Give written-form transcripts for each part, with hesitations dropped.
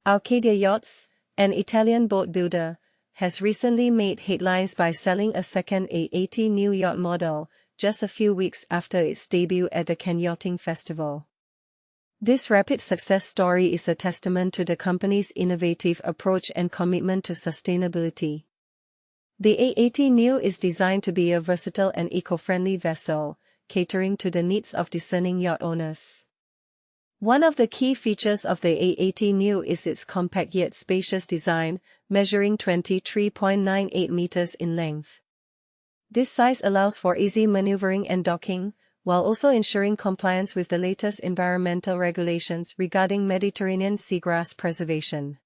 Arcadia Yachts, an Italian boat builder, has recently made headlines by selling a second A80New yacht model, just a few weeks after its debut at the Cannes Yachting Festival. This rapid success story is a testament to the company's innovative approach and commitment to sustainability. The A80New is designed to be a versatile and eco-friendly vessel, catering to the needs of discerning yacht owners. One of the key features of the A80New is its compact yet spacious design, measuring 23.98 meters in length. This size allows for easy maneuvering and docking, while also ensuring compliance with the latest environmental regulations regarding Mediterranean seagrass preservation.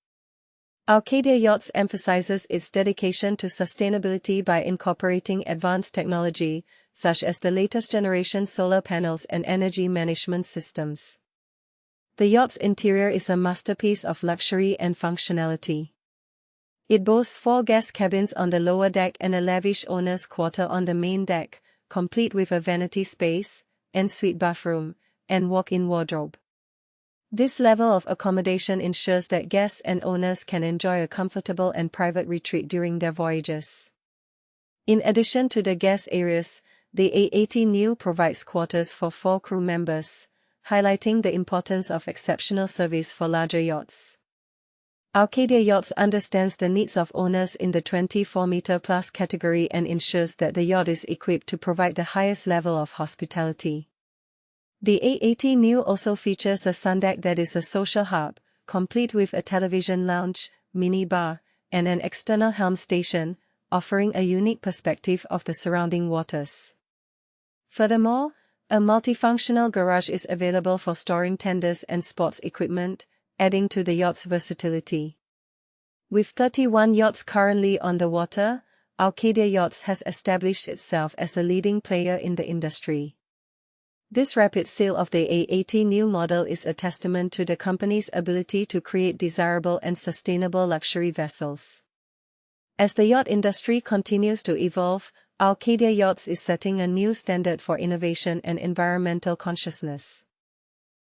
Arcadia Yachts emphasizes its dedication to sustainability by incorporating advanced technology, such as the latest generation solar panels and energy management systems. The yacht's interior is a masterpiece of luxury and functionality. It boasts 4 guest cabins on the lower deck and a lavish owner's quarter on the main deck, complete with a vanity space, ensuite bathroom, and walk-in wardrobe. This level of accommodation ensures that guests and owners can enjoy a comfortable and private retreat during their voyages. In addition to the guest areas, the A80New provides quarters for 4 crew members, highlighting the importance of exceptional service for larger yachts. Arcadia Yachts understands the needs of owners in the 24-meter-plus category and ensures that the yacht is equipped to provide the highest level of hospitality. The A80New also features a sundeck that is a social hub, complete with a television lounge, mini bar, and an external helm station, offering a unique perspective of the surrounding waters. Furthermore, a multifunctional garage is available for storing tenders and sports equipment, adding to the yacht's versatility. With 31 yachts currently on the water, Arcadia Yachts has established itself as a leading player in the industry. This rapid sale of the A80New model is a testament to the company's ability to create desirable and sustainable luxury vessels. As the yacht industry continues to evolve, Arcadia Yachts is setting a new standard for innovation and environmental consciousness.